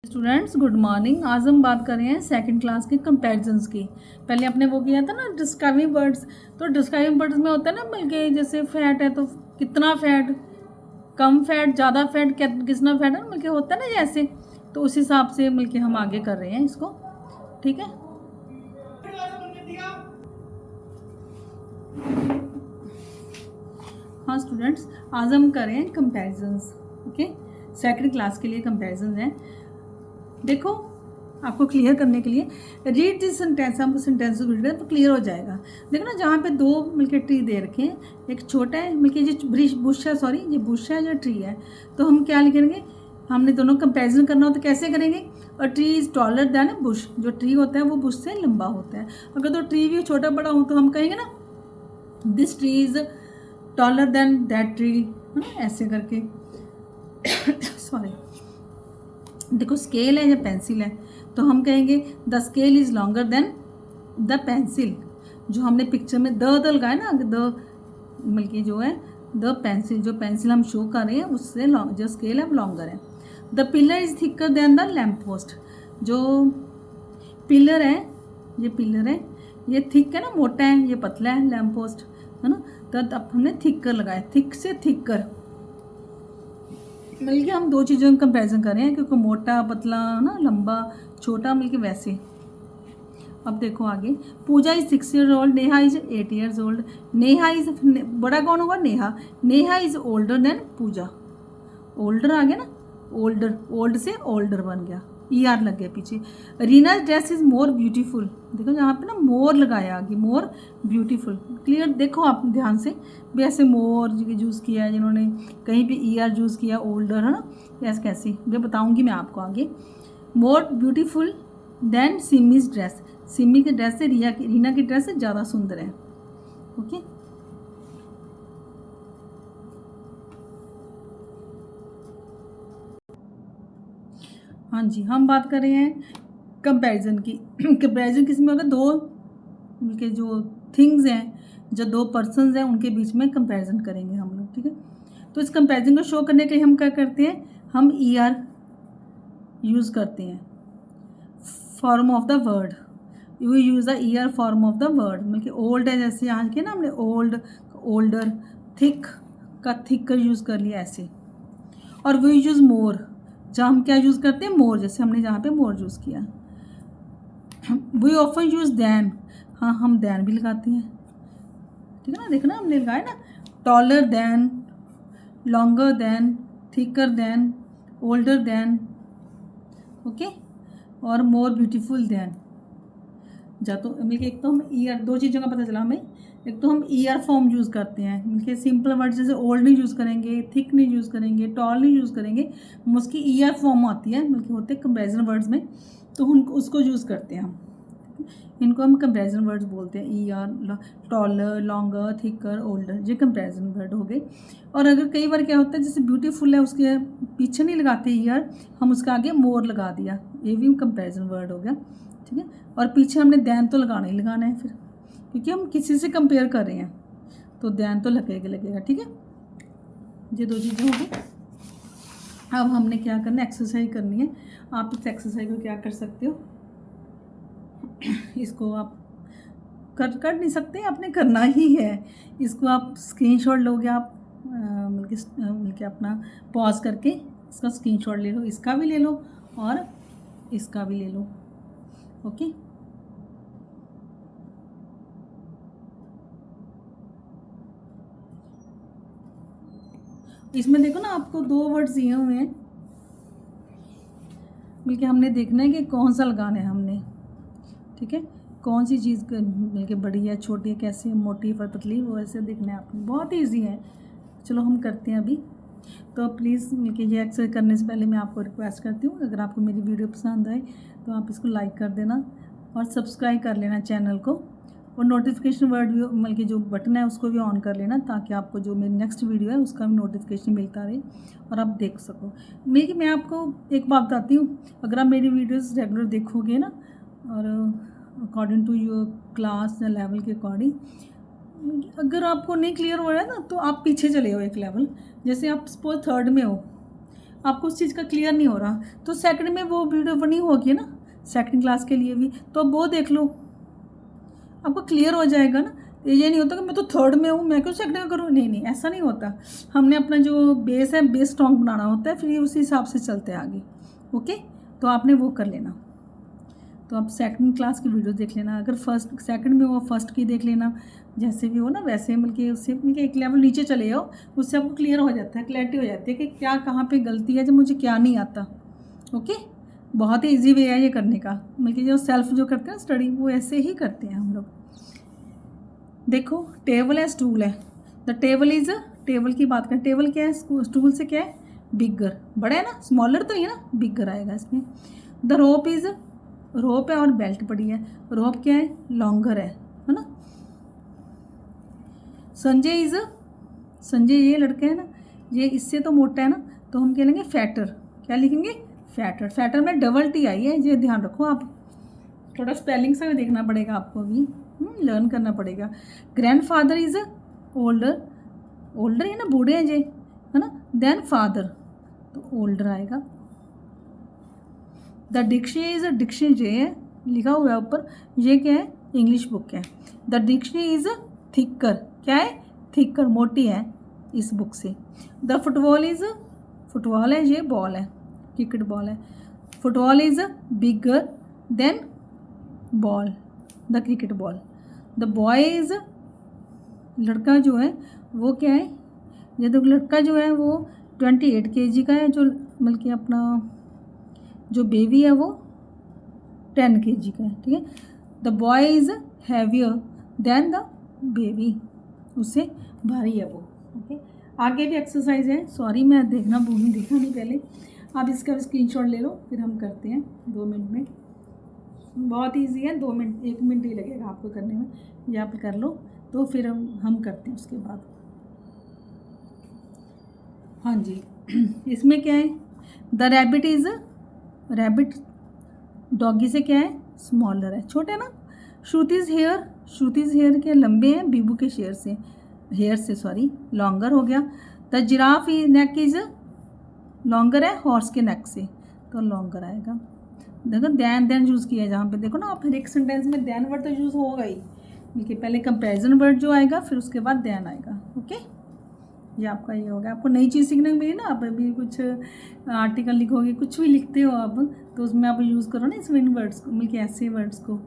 Students good morning. आज हम बात कर रहे हैं सेकंड क्लास के कंपैरिजंस की। पहले अपने वो किया था ना डिस्क्राइबिंग वर्ड्स। तो डिस्क्राइबिंग वर्ड्स में होता है ना बल्कि जैसे फैट है तो कितना फैट, कम फैट, ज़्यादा फैट, कितना फैट है बल्कि होता है ना जैसे। तो उस हिसाब से बल्कि हम आगे कर रहे हैं इसको। ठीक है, हाँ स्टूडेंट्स, आज हम कर रहे हैं कंपैरिजंस। ओके, सेकंड क्लास के लिए कंपैरिजंस हैं। देखो, आपको क्लियर करने के लिए रीड दिस सेंटेंस, हम सेंटेंस को रीड करें तो क्लियर हो जाएगा। देखो ना, जहाँ पे दो मिलके ट्री दे रखे हैं, एक छोटा है मिलके जो बुश है, सॉरी ये बुश है जो ट्री है, तो हम क्या लिखेंगे, हमने दोनों कंपैरिजन करना हो तो कैसे करेंगे। और tree is taller then Bush, जो ट्री होता है वो बुश से लंबा होता है। अगर तो ट्री भी छोटा बड़ा हो तो हम कहेंगे ना this tree is taller than that tree, है ना, ऐसे करके। सॉरी, देखो स्केल है या पेंसिल है तो हम कहेंगे the scale is longer than the pencil. जो हमने पिक्चर में द लगाया ना, द बल्कि जो है द पेंसिल, जो पेंसिल हम शो कर रहे हैं उससे जो स्केल है वो लॉन्गर है। The pillar is thicker than the lamp post. जो पिलर है, ये पिलर है, ये थिक है ना, मोटा है, ये पतला है लैम्प पोस्ट, है ना। तो अब हमने थिकर लगाया, थिक से थिकर, मिलके हम दो चीज़ों का कंपैरिजन कर रहे हैं क्योंकि मोटा पतला ना, लंबा छोटा, मिलके वैसे। अब देखो आगे, Pooja is 6 years old, Neha is 8 years old। Neha is, बड़ा कौन होगा, Neha. Neha is older than Pooja. Older आ गया ना, ओल्डर, ओल्ड से ओल्डर बन गया, ई आर लग गया पीछे। Reena dress is more beautiful. देखो यहाँ पे ना मोर लगाया आगे, मोर ब्यूटीफुल। क्लियर, देखो आप ध्यान से भी, ऐसे मोर यूज़ किया है जिन्होंने, कहीं पे ई आर यूज़ किया, ओल्डर, है ना, ऐसे कैसे ये बताऊँगी मैं आपको आगे। More beautiful than Simi's dress. Simi की ड्रेस से रीना की ड्रेस से ज़्यादा सुंदर है। ओके, हाँ जी, हम बात कर रहे हैं कंपैरिजन की। कंपैरिजन किस में होगा, दो के जो थिंग्स हैं, जो दो पर्सन्स हैं उनके बीच में कंपैरिजन करेंगे हम लोग। ठीक है, तो इस कंपैरिजन को शो करने के लिए हम क्या करते हैं, हम ई आर यूज़ करते हैं, form of the word. You use the E R form of the word. मतलब ओल्ड है, जैसे यहाँ के ना हमने ओल्ड, ओल्डर, थिक का थिकर यूज़ कर लिया ऐसे। और वी यूज़ मोर, जहाँ हम क्या यूज़ करते हैं, मोर, जैसे हमने जहाँ पे मोर यूज़ किया। वी ऑफन यूज़ दैन, हाँ हम दैन भी लगाते हैं। ठीक है ना, देखना हमने लगाया ना, taller than, longer than, thicker than, older than, okay, और मोर ब्यूटीफुल दैन। जा तो मिलके एक तो हम ई आर, दो चीज़ों का पता चला हमें। एक तो हम ई आर फॉर्म यूज़ करते हैं, मिलके सिंपल वर्ड जैसे ओल्ड नहीं यूज़ करेंगे, थिक नहीं यूज़ करेंगे, टॉल नहीं यूज़ करेंगे, उसकी ई आर फॉर्म आती है, मिलके होते हैं कंपेरिजन वर्ड्स में, तो उनको उसको यूज़ करते हैं हम। इनको हम कंपैरिजन वर्ड्स बोलते हैं, E R, taller, longer, thicker, older, ये कंपैरिजन वर्ड हो गए। और अगर कई बार क्या होता है, जैसे ब्यूटीफुल है उसके पीछे नहीं लगाते ई आर, हम उसके आगे मोर लगा दिया, ये भी कंपैरिजन वर्ड हो गया। ठीक है, और पीछे हमने दैन तो लगाना ही लगाना है फिर, क्योंकि हम किसी से कंपेयर कर रहे हैं तो दैन तो लगेगा लगेगा। ठीक है, ये दो चीज़ें होगी। अब हमने क्या करना है, एक्सरसाइज करनी है। आप इस एक्सरसाइज को क्या कर सकते हो, इसको आप कर नहीं सकते, आपने करना ही है। इसको आप स्क्रीनशॉट लोगे, आप मिलके अपना पॉज करके इसका स्क्रीनशॉट ले लो, इसका भी ले लो और इसका भी ले लो। ओके, इसमें देखो ना, आपको दो वर्ड्स दिए हुए हैं, मिलके हमने देखना है कि कौन सा लगाना है हमने। ठीक है, कौन सी चीज़ मिलके बड़ी है, छोटी है, कैसी है, मोटी है, पतली, वो ऐसे देखना है आपको। बहुत ईजी है, चलो हम करते हैं अभी। तो प्लीज़ मिलके ये एक्सरसाइज करने से पहले मैं आपको रिक्वेस्ट करती हूँ, अगर आपको मेरी वीडियो पसंद आए तो आप इसको लाइक कर देना और सब्सक्राइब कर लेना चैनल को, और नोटिफिकेशन वर्ड भी मिलके जो बटन है उसको भी ऑन कर लेना, ताकि आपको जो मेरी नेक्स्ट वीडियो है उसका भी नोटिफिकेशन मिलता रहे और आप देख सको। मैं आपको एक बात बताती हूँ, अगर आप मेरी वीडियोज़ रेगुलर देखोगे ना, और अकॉर्डिंग टू योर क्लास या लेवल के अकॉर्डिंग, अगर आपको नहीं क्लियर हो रहा है ना तो आप पीछे चले हो एक लेवल। जैसे आप सपोज थर्ड में हो आपको उस चीज़ का क्लियर नहीं हो रहा, तो सेकंड में वो वीडियो बनी होगी ना सेकंड क्लास के लिए भी, तो वो देख लो, आपको क्लियर हो जाएगा ना। ये नहीं होता कि मैं तो थर्ड में हूँ, मैं क्यों सेकंड में करूँ, नहीं नहीं, ऐसा नहीं होता। हमने अपना जो बेस है, बेस स्ट्रॉन्ग बनाना होता है, फिर उसी हिसाब से चलते हैं आगे। ओके, तो आपने वो कर लेना। तो आप सेकंड क्लास की वीडियो देख लेना, अगर फर्स्ट सेकंड में हो फर्स्ट की देख लेना, जैसे भी हो ना वैसे, बल्कि उससे एक लेवल नीचे चले जाओ, उससे आपको क्लियर हो जाता है, क्लैरिटी हो जाती है कि क्या कहाँ पे गलती है, जब मुझे क्या नहीं आता। ओके, बहुत ही ईजी वे है ये करने का, बल्कि जो सेल्फ जो करते हैं स्टडी, वो ऐसे ही करते हैं हम लोग। देखो, टेबल है, स्टूल है। द टेबल इज़, टेबल की बात करें, टेबल क्या है, स्टूल से क्या है, बिगर, बड़ा है ना, स्मॉलर तो नहीं है ना, बिगर आएगा इसमें। द रोप इज़, रोप है और बेल्ट पड़ी है, रोप क्या है, लॉन्गर है ना। संजय इज़, संजय ये लड़का है ना, ये इससे तो मोटा है ना, तो हम क्या लेंगे, फैटर। क्या लिखेंगे, फैटर। फैटर में डबल टी आई है, ये ध्यान रखो आप, थोड़ा स्पेलिंग से भी देखना पड़ेगा आपको भी, लर्न करना पड़ेगा। ग्रैंडफादर इज़ ओल्डर, ओल्डर है ना, बूढ़े हैं जे, है ना, देन फादर, तो ओल्डर आएगा। द डिक्शनरी इज़, डिक्शनरी जे है लिखा हुआ है ऊपर, ये क्या है, इंग्लिश बुक है। द डिक्शनरी इज़ थिकर, क्या है, थिकर, मोटी है इस बुक से। द फुटबॉल इज़, फुटबॉल है, ये बॉल है, क्रिकेट बॉल है। Football is bigger than ball, the cricket ball. The boy is, लड़का जो है वो क्या है, ये तो लड़का जो है वो 28 kg का है, जो बल्कि अपना जो बेबी है वो 10 kg का है, ठीक है। The boy is heavier than the baby, उससे भारी है वो। ओके, आगे भी एक्सरसाइज है, सॉरी मैं देखना भूल, देखा नहीं पहले, आप इसका स्क्रीनशॉट ले लो, फिर हम करते हैं 2 मिनट में, बहुत इजी है, 2 मिनट 1 मिनट ही लगेगा आपको करने में, या आप कर लो, तो फिर हम करते हैं उसके बाद। हाँ जी, इसमें क्या है, the rabbit is, rabbit doggy से क्या है, स्मॉलर है, छोटे ना। श्रुतिज हेयर, श्रुतिज हेयर के लंबे हैं, बीबू के शेयर से, हेयर से सॉरी, लॉन्गर हो गया। The giraffe neck is, longer है हॉर्स के नेक से, तो लॉन्गर आएगा। देखो देन यूज़ किया है जहाँ पे, देखो ना आप, हर एक सेंटेंस में देन वर्ड तो यूज़ होगा ही, बल्कि पहले कंपैरिजन वर्ड जो आएगा, फिर उसके बाद देन आएगा। ओके, ये आपका ये होगा। आपको नई चीज़ सीखने को मिली ना, आप अभी कुछ आर्टिकल लिखोगे, कुछ भी लिखते हो आप, तो उसमें आप यूज़ करो ना इस विन वर्ड्स को, बल्कि ऐसे वर्ड्स को,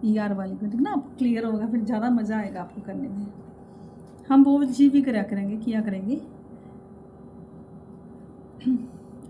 ER वाली को, ठीक ना, आपको क्लियर होगा, फिर ज़्यादा मज़ा आएगा आपको करने में। हम वो चीज़ भी किया करेंगे।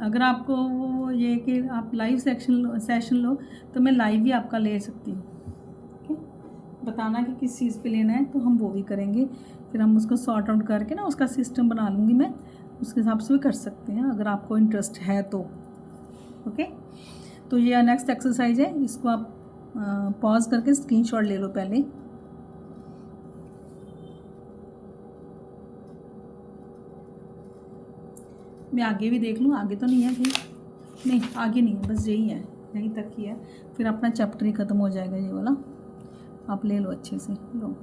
अगर आपको वो ये कि आप लाइव सेशन लो, तो मैं लाइव भी आपका ले सकती हूँ। ओके, बताना कि किस चीज़ पे लेना है, तो हम वो भी करेंगे, फिर हम उसको सॉर्ट आउट करके ना उसका सिस्टम बना लूँगी मैं, उसके हिसाब से भी कर सकते हैं अगर आपको इंटरेस्ट है तो। ओके, तो ये नेक्स्ट एक्सरसाइज है, इसको आप पॉज करके स्क्रीनशॉट ले लो पहले। मैं आगे भी देख लूँ, आगे तो नहीं है कहीं, नहीं आगे नहीं है, बस यही है, यहीं तक ही है, फिर अपना चैप्टर ही ख़त्म हो जाएगा ये वाला। आप ले लो अच्छे से, लो।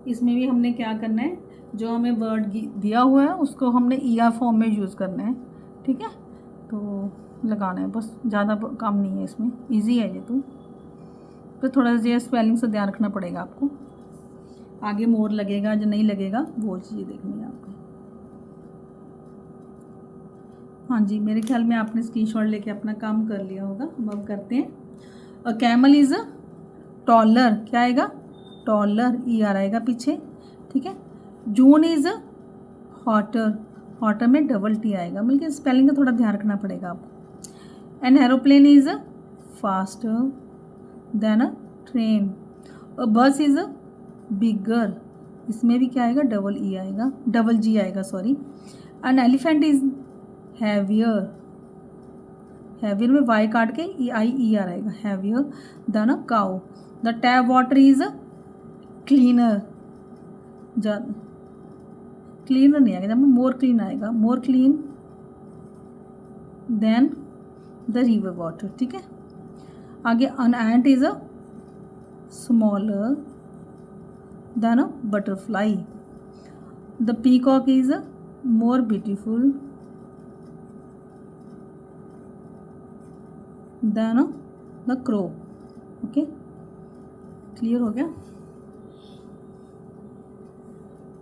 इसमें भी हमने क्या करना है, जो हमें वर्ड दिया हुआ है उसको हमने ER फॉर्म में यूज़ करना है, ठीक है, तो लगाना है बस, ज़्यादा काम नहीं है इसमें, ईजी है ये तो थोड़ा सा स्पेलिंग से ध्यान रखना पड़ेगा आपको, आगे मोर लगेगा जो नहीं लगेगा वो चीज़ें देखनी है आपको। हाँ जी, मेरे ख्याल में आपने स्क्रीनशॉट लेके अपना काम कर लिया होगा। अब करते हैं। अ कैमल इज़ टॉलर, क्या आएगा, टॉलर, ER आएगा पीछे, ठीक है। जून इज़ हॉटर, हॉटर में डबल T आएगा, बल्कि स्पेलिंग का थोड़ा ध्यान रखना पड़ेगा आपको। An aeroplane is faster than a train. A bus is bigger, इसमें भी क्या आएगा, डबल E आएगा, डबल G आएगा sorry. An elephant is heavier, heavier में Y काट के ER आएगा, heavier than a cow. The tap water is cleaner, cleaner नहीं आएगा, जब मोर क्लीन आएगा, more clean than the river water, ठीक है। आगे an ant is a smaller than a butterfly. The peacock is more beautiful then the crow. Okay, clear हो गया?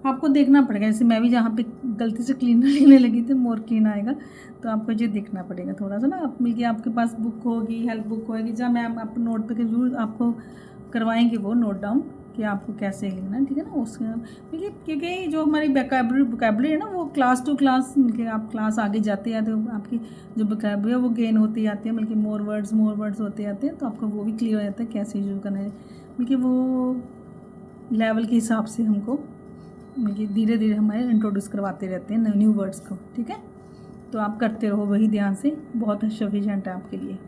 आपको देखना पड़ेगा, जैसे मैं भी जहाँ पे गलती से क्लीनर लेने लगी थी मोर क्लीन आएगा, तो आपको ये देखना पड़ेगा थोड़ा सा ना। आप मिलके आपके पास बुक होगी, हेल्प बुक होगी, जहाँ मैम आप नोट पे जरूर आपको करवाएंगे वो नोट डाउन कि आपको कैसे लेना है, ठीक है ना। उसके देखिए, क्योंकि जो हमारी वोकैबुलरी है ना, वो क्लास टू क्लास मिलके आप क्लास आगे जाते हैं तो आपकी जो वोकैबुलरी है वो गेन होती जाती है, मिलके मोर वर्ड्स होते जाते हैं, तो आपको वो भी क्लियर हो जाता है कैसे यूज़ करना है। मिलके वो लेवल के हिसाब से हमको धीरे धीरे हमारे इंट्रोड्यूस करवाते रहते हैं न्यू वर्ड्स को, ठीक है। तो आप करते रहो वही ध्यान से, बहुत सफिशिएंट है आपके लिए।